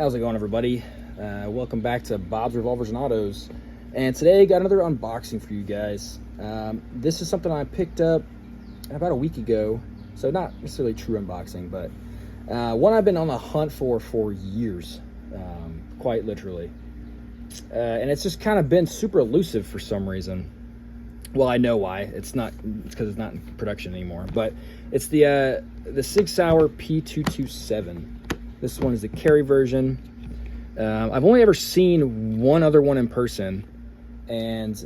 How's it going, everybody? Welcome back to Bob's Revolvers and Autos. And today I got another unboxing for you guys. This is something I picked up about a week ago, so not necessarily true unboxing, but one I've been on the hunt for years, quite literally. And it's just kind of been super elusive for some reason. Well, I know why. It's because it's not in production anymore. But it's the Sig Sauer P227. This one is the Carry version. I've only ever seen one other one in person, and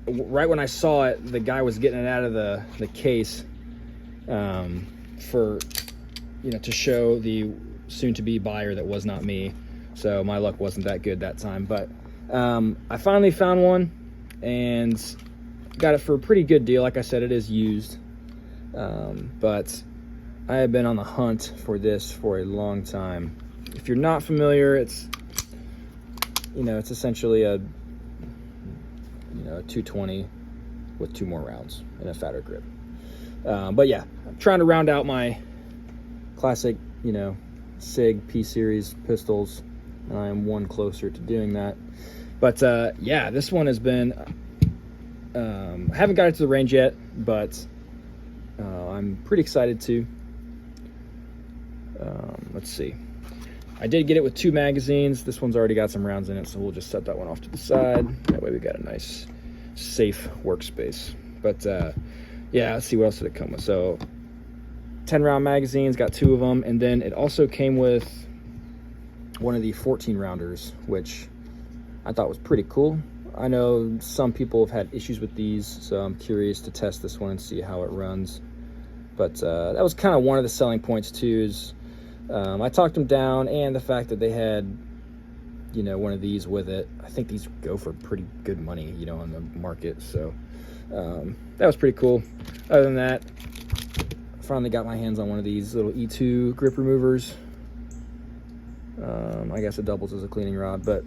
right when I saw it, the guy was getting it out of the case for, to show the soon-to-be buyer that was not me. So my luck wasn't that good that time. But I finally found one and got it for a pretty good deal. Like I said, it is used, but I have been on the hunt for this for a long time. If you're not familiar, it's essentially a 220 with 2 more rounds and a fatter grip. But yeah, I'm trying to round out my classic, Sig P series pistols. I am one closer to doing that. But yeah, this one has been. I haven't got it to the range yet, but I'm pretty excited to. Let's see. I did get it with 2 magazines. This one's already got some rounds in it, so we'll just set that one off to the side. That way we got a nice, safe workspace. But yeah, let's see, what else did it come with? So 10-round magazines, got 2 of them, and then it also came with one of the 14-rounders, which I thought was pretty cool. I know some people have had issues with these, so I'm curious to test this one and see how it runs. But that was kind of one of the selling points too, is I talked them down, and the fact that they had, one of these with it. I think these go for pretty good money, on the market. So that was pretty cool. Other than that, I finally got my hands on one of these little E2 grip removers. I guess it doubles as a cleaning rod, but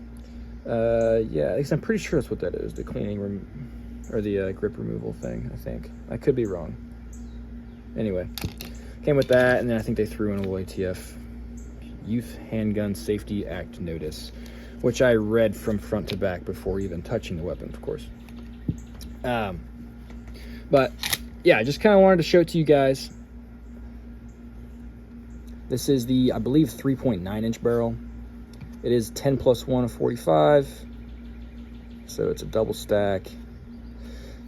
yeah, at least I'm pretty sure that's what that is, the cleaning or the grip removal thing, I think. I could be wrong. Anyway, came with that, and then I think they threw in a little ATF Youth Handgun Safety Act notice, which I read from front to back before even touching the weapon, of course. But yeah, I just kind of wanted to show it to you guys. This is the, I believe, 3.9-inch barrel. It is 10 plus 1 of 45, so it's a double stack.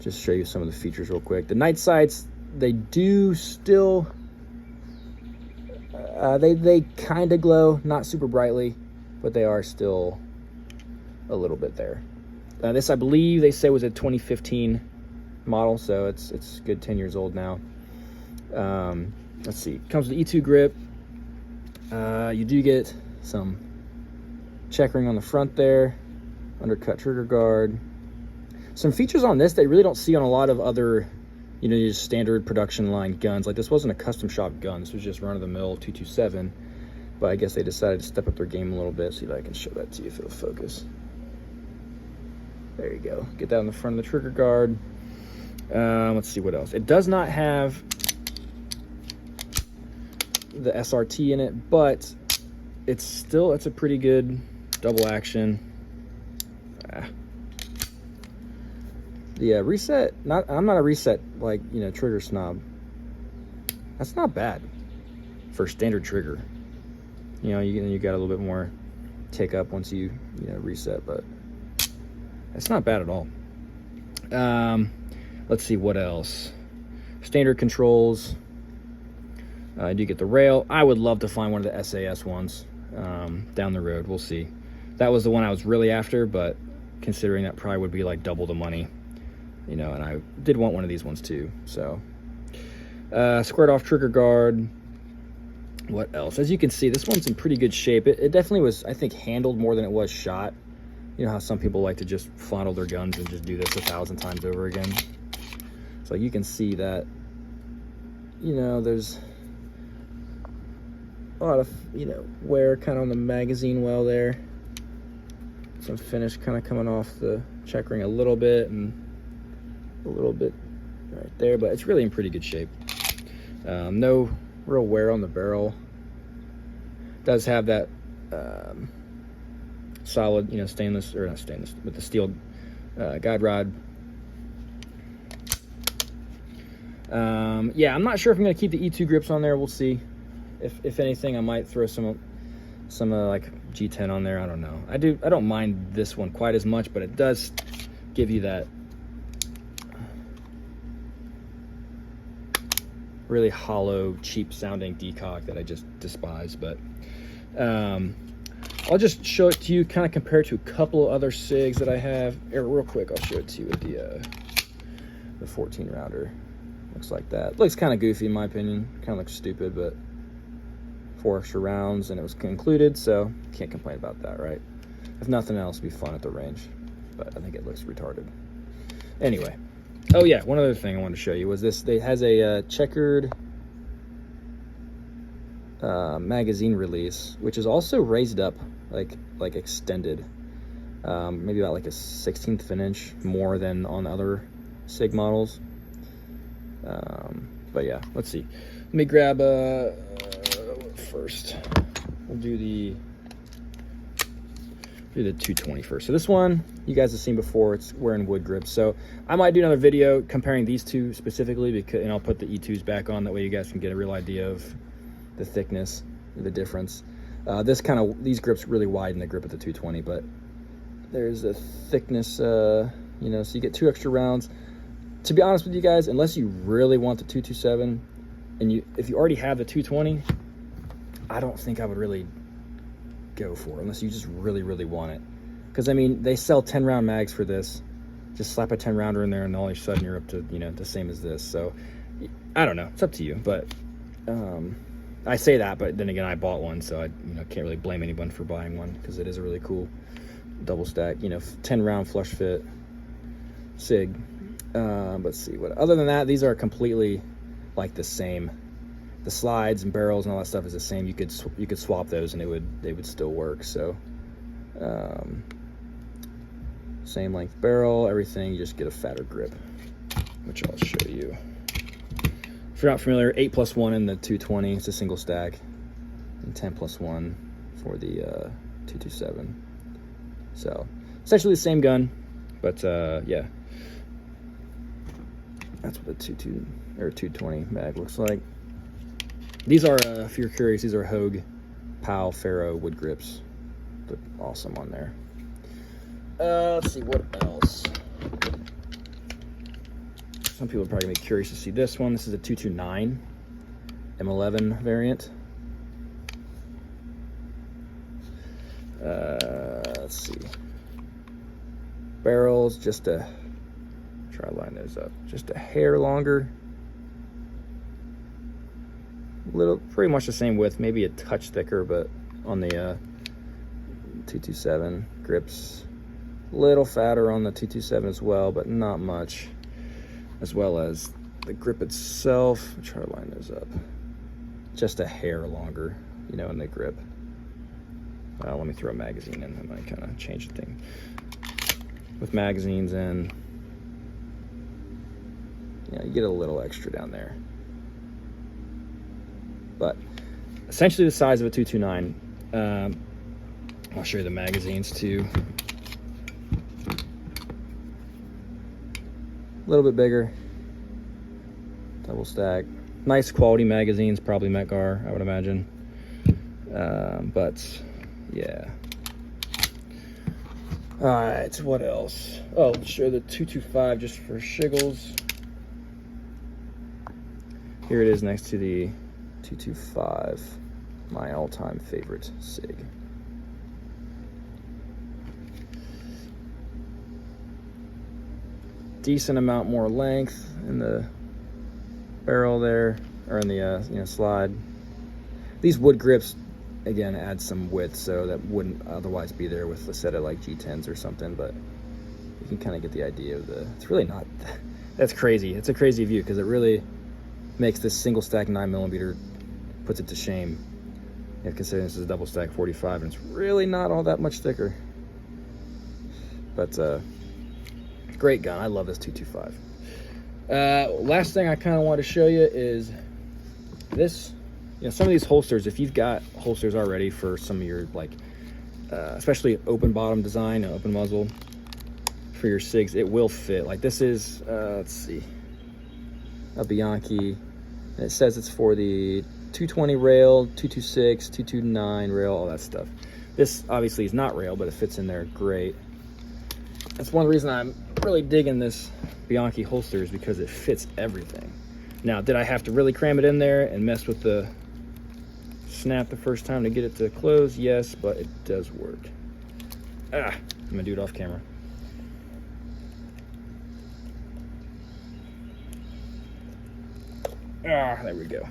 Just show you some of the features real quick. The night sights, they do still, they kind of glow, not super brightly, but they are still a little bit there. This, I believe, they say was a 2015 model, so it's good 10 years old now. Let's see, comes with the E2 grip. You do get some checkering on the front there, undercut trigger guard. Some features on this they really don't see on a lot of other, just standard production line guns. Like, this wasn't a custom shop gun. This was just run-of-the-mill 227. But I guess they decided to step up their game a little bit. See if I can show that to you if it'll focus. There you go. Get that on the front of the trigger guard. Let's see what else. It does not have the SRT in it, but it's a pretty good double action. The reset, I'm not a reset trigger snob. That's not bad for standard trigger. You got a little bit more take up once you reset, but that's not bad at all. Let's see what else. Standard controls. I do get the rail. I would love to find one of the SAS ones down the road. We'll see. That was the one I was really after, but considering that probably would be like double the money, and I did want one of these ones too. So squared off trigger guard. What else? As you can see, this one's in pretty good shape. It definitely was, I think, handled more than it was shot. You know how some people like to just fondle their guns and just do this 1,000 times over again. So you can see that, there's a lot of, wear kind of on the magazine well there. Some finish kind of coming off the checkering a little bit, and a little bit right there, but it's really in pretty good shape. No real wear on the barrel. It does have that solid, you know, stainless, or not stainless, with the steel guide rod. Yeah, I'm not sure if I'm gonna keep the E2 grips on there. We'll see. If anything, I might throw some like G10 on there. I don't know. I don't mind this one quite as much, but it does give you that really hollow, cheap sounding decog that I just despise. But I'll just show it to you, kind of compare it to a couple of other SIGs that I have. Here, real quick, I'll show it to you with the 14 rounder. Looks like that. Looks kind of goofy in my opinion. Kind of looks stupid, but 4 extra rounds and it was concluded, so can't complain about that, right? If nothing else, it'd be fun at the range, but I think it looks retarded. Anyway, oh yeah, one other thing I wanted to show you was this. It has a checkered magazine release, which is also raised up, like extended, maybe about like a 1/16 of an inch more than on other SIG models. But yeah, let's see. Let me grab first. We'll do the 220 first. So this one you guys have seen before. It's wearing wood grips. So I might do another video comparing these two specifically, because, and I'll put the E2s back on. That way you guys can get a real idea of the thickness, the difference. These grips really widen the grip at the 220, but there's a thickness, you know, so you get 2 extra rounds. To be honest with you guys, unless you really want the 227, and if you already have the 220, I don't think I would really go for it, unless you just really, really want it. Because, I mean, they sell 10-round mags for this. Just slap a 10-rounder in there, and all of a sudden you're up to, you know, the same as this. So, I don't know. It's up to you. But I say that, but then again, I bought one, so I can't really blame anyone for buying one, because it is a really cool double stack, 10-round flush fit SIG. Let's see what. Other than that, these are completely like the same. The slides and barrels and all that stuff is the same. You could swap those and they would still work. So same length barrel, everything. You just get a fatter grip, which I'll show you. If you're not familiar, 8+1 in the 220. It's a single stack, and 10+1 for the 227. So essentially the same gun, but yeah. That's what the 220 mag looks like. These are, if you're curious, these are Hogue PAL Ferro wood grips. Look awesome on there. Let's see, what else? Some people are probably gonna be curious to see this one. This is a 229 M11 variant. Let's see. Barrels, just a, try to line those up, just a hair longer. Pretty much the same width, maybe a touch thicker, but on the 227 grips, a little fatter on the 227 as well, but not much. As well as the grip itself, I'll try to line those up, just a hair longer, in the grip. Let me throw a magazine in, and I kind of change the thing. With magazines in, you get a little extra down there. But essentially the size of a 229. I'll show you the magazines too. A little bit bigger, double stack. Nice quality magazines, probably Metgar, I would imagine. But yeah. All right, what else? Oh, let's show the 225 just for shiggles. Here it is next to the 225, my all-time favorite SIG. Decent amount more length in the barrel there, or in the slide. These wood grips, again, add some width, so that wouldn't otherwise be there with a set of like G10s or something, but you can kind of get the idea of it's really not, that's crazy. It's a crazy view, because it really makes this single stack 9mm, puts it to shame. Considering this is a double stack 45, and it's really not all that much thicker. But great gun. I love this 225. Last thing I kind of want to show you is this you know, some of these holsters, if you've got holsters already for some of your, like, especially open bottom design, open muzzle for your SIGs, it will fit. Like this is, let's see, a Bianchi. And it says it's for the 220 rail, 226, 229 rail, all that stuff. This obviously is not rail, but it fits in there great. That's one reason I'm really digging this Bianchi holster, is because it fits everything. Now, did I have to really cram it in there and mess with the snap the first time to get it to close? Yes, but it does work. I'm gonna do it off camera. There we go.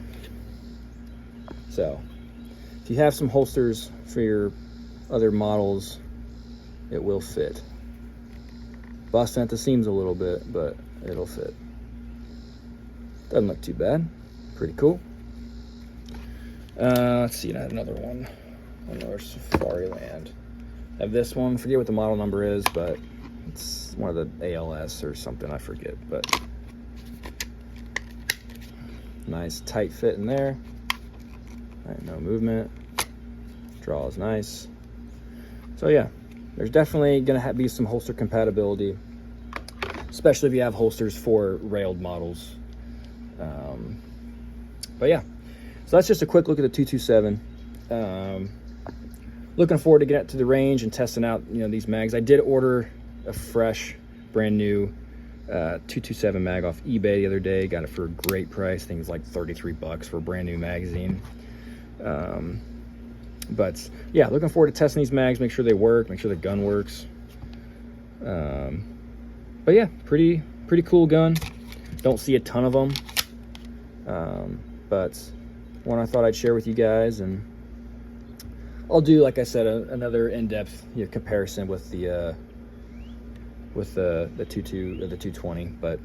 So, if you have some holsters for your other models, it will fit. Busting at the seams a little bit, but it'll fit. Doesn't look too bad. Pretty cool. Let's see, I have another one. Another Safari Land. I have this one, forget what the model number is, but it's one of the ALS or something, I forget. But nice tight fit in there. All right, no movement. Draw is nice. So yeah, there's definitely gonna be some holster compatibility, especially if you have holsters for railed models. But yeah, so that's just a quick look at the 227. Looking forward to getting to the range and testing out, you know, these mags. I did order a fresh, brand new 227 mag off eBay the other day. Got it for a great price. I think it was like 33 bucks for a brand new magazine. But yeah, looking forward to testing these mags, make sure they work, make sure the gun works. But yeah, pretty cool gun. Don't see a ton of them, but one I thought I'd share with you guys, and I'll do, like I said, another in-depth, you know, comparison with the 220. But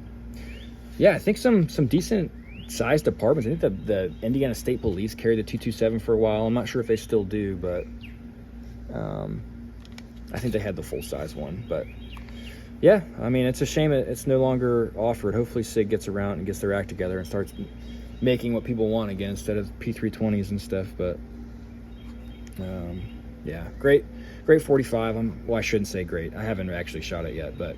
yeah, I think some decent sized departments. I think the Indiana State Police carried the 227 for a while. I'm not sure if they still do, but I think they had the full size one. But yeah, I mean, it's a shame it's no longer offered. Hopefully Sig gets around and gets their act together and starts making what people want again instead of P320s and stuff. But yeah, great 45. Well, I shouldn't say great. I haven't actually shot it yet, but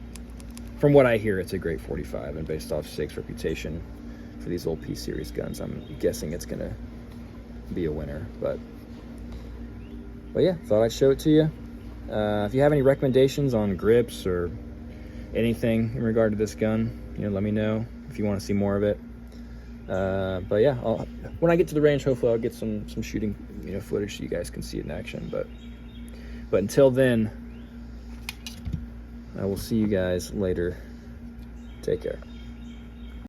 from what I hear, it's a great 45, and based off Sig's reputation for these old P series guns, I'm guessing it's gonna be a winner. But yeah, thought I'd show it to you. If you have any recommendations on grips or anything in regard to this gun, you know, let me know if you want to see more of it. But yeah, when I get to the range, hopefully I'll get some shooting, you know, footage so you guys can see it in action. But until then, I will see you guys later. Take care.